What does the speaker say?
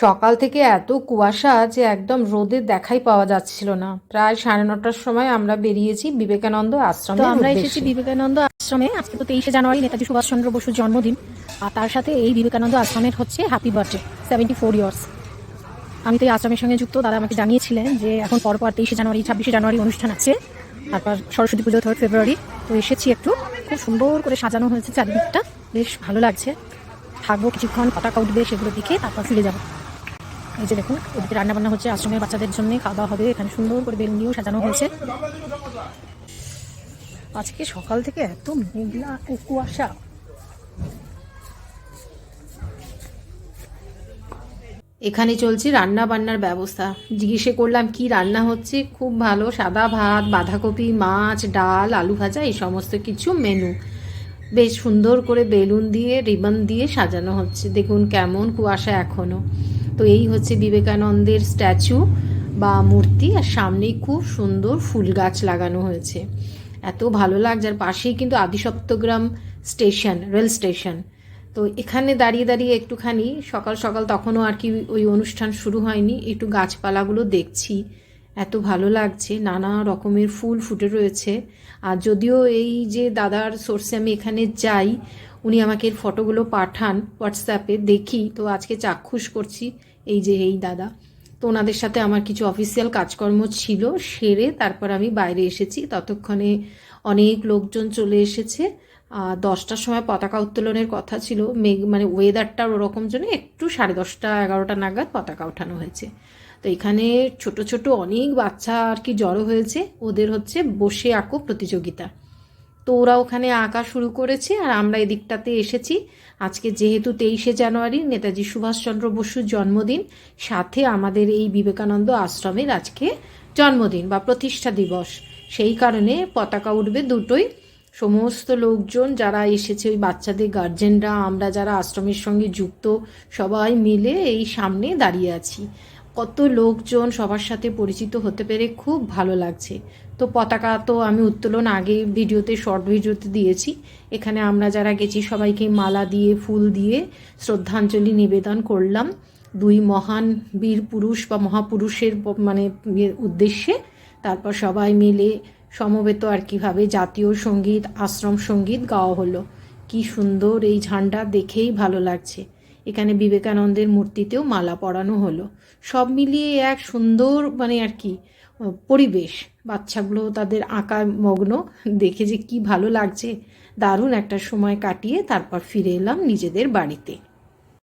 সকাল থেকে এত কুয়াশা যে একদম রোদের দেখাই পাওয়া যাচ্ছিল না। প্রায় 9:30টার সময় আমরা বেরিয়েছি বিবেকানন্দ তো আশ্রমের আমরা এসেছি উদ্দেশ্যে। বিবেকানন্দ আশ্রমে। আজকে তো 23শে জানুয়ারি নেতাজি সুভাষচন্দ্র বসুর জন্মদিন। আর তার সাথে এই বিবেকানন্দ আশ্রমের হচ্ছে হ্যাপি বার্থডে, 74 ইয়ার্স। আমি তো এই আশ্রমের সঙ্গে যুক্ত। দাদা আমাকে জানিয়েছিলেন যে এখন পরপর 23শে জানুয়ারি, 26শে জানুয়ারি অনুষ্ঠান আছে, তারপর সরস্বতী পুজো 3 ফেব্রুয়ারি। তো এসেছি, একটু খুব সুন্দর করে সাজানো হয়েছে চারিদিকটা, বেশ ভালো লাগছে। থাকবো কিছুক্ষণ, পতাকা উঠবে, সেগুলো দেখে তারপর ফিরে যাবো। এই যে দেখুন, ওদিকে রান্নাবান্না হচ্ছে আশ্রমের বাচ্চাদের জন্য, খাওয়া দাওয়া হবে। এখানে সুন্দর করে বেলুন দিয়েও সাজানো হয়েছে। আজকে সকাল থেকে এত মেঘলা ও কুয়াশা। এখানে চলছে রান্না বান্নার ব্যবস্থা। জিজ্ঞেসে করলাম কি রান্না হচ্ছে। খুব ভালো, সাদা ভাত, বাঁধাকপি, মাছ, ডাল, আলু ভাজা, এই সমস্ত কিছু মেনু। বেশ সুন্দর করে বেলুন দিয়ে রিবন দিয়ে সাজানো হচ্ছে। দেখুন কেমন কুয়াশা এখনও। তো এই হচ্ছে বিবেকানন্দের স্ট্যাচু বা মূর্তি, আর সামনেই খুব সুন্দর ফুল গাছ লাগানো হয়েছে। এত ভালো লাগছে। আর পাশেই কিন্তু আদিসপ্তগ্রাম স্টেশন, রেল স্টেশন। তো এখানে দাঁড়িয়ে দাঁড়িয়ে একটুখানি সকাল সকাল, তখনও আর কি ওই অনুষ্ঠান শুরু হয়নি, একটু গাছপালাগুলো দেখছি। এত ভালো লাগছে, নানা রকমের ফুল ফুটে রয়েছে। আর যদিও এই যে দাদার সোর্সে আমি এখানে যাই, উনি আমাকে এর ফটোগুলো পাঠান হোয়াটসঅ্যাপে, দেখি। তো আজকে চাক্ষুষ করছি এই যে এই দাদা। তো ওনাদের সাথে আমার কিছু অফিসিয়াল কাজকর্ম ছিল, সেরে তারপর আমি বাইরে এসেছি। ততক্ষণে অনেক লোকজন চলে এসেছে। 10টার সময় পতাকা উত্তোলনের কথা ছিল, মানে ওয়েদারটা ওরকম জন্য একটু 10:30 11টা নাগাদ পতাকা ওঠানো হয়েছে। তো এখানে ছোট ছোট অনেক বাচ্চা আর কি জড়ো হয়েছে। ওদের হচ্ছে বসে আঁকো প্রতিযোগিতা। তো ওরা ওখানে আঁকা শুরু করেছে, আর আমরা এদিকটাতে এসেছি। আজকে যেহেতু 23শে জানুয়ারি নেতাজি সুভাষচন্দ্র বসুর জন্মদিন, সাথে আমাদের এই বিবেকানন্দ আশ্রমের আজকে জন্মদিন বা প্রতিষ্ঠা দিবস, সেই কারণে পতাকা উঠবে দুটোই। সমস্ত লোকজন যারা এসেছে, ওই বাচ্চাদের গার্জেনরা, আমরা যারা আশ্রমের সঙ্গে যুক্ত, সবাই মিলে এই সামনে দাঁড়িয়ে আছি। কত লোকজন, সবার সাথে পরিচিত হতে পেরে খুব ভালো লাগছে। তো পতাকা তো আমি উত্তোলন আগে ভিডিওতে, শর্ট ভিডিওতে দিয়েছি। এখানে আমরা যারা গেছি সবাইকে মালা দিয়ে, ফুল দিয়ে শ্রদ্ধাঞ্জলি নিবেদন করলাম দুই মহান বীর পুরুষ বা মহাপুরুষের মানে উদ্দেশ্যে। তারপর সবাই মিলে সমবেত আর কিভাবে জাতীয় সঙ্গীত, আশ্রম সঙ্গীত গাওয়া হলো। কি সুন্দর, এই ঝান্ডা দেখেই ভালো লাগছে। এখানে বিবেকানন্দের মূর্তিতেও মালা পরানো হলো। সব মিলিয়ে এক সুন্দর মানে আর কি পরিবেশ। বাচ্চাগুলো তাদের আঁকায় মগ্ন, দেখে যে কি ভালো লাগছে। দারুণ একটা সময় কাটিয়ে তারপর ফিরে এলাম নিজেদের বাড়িতে।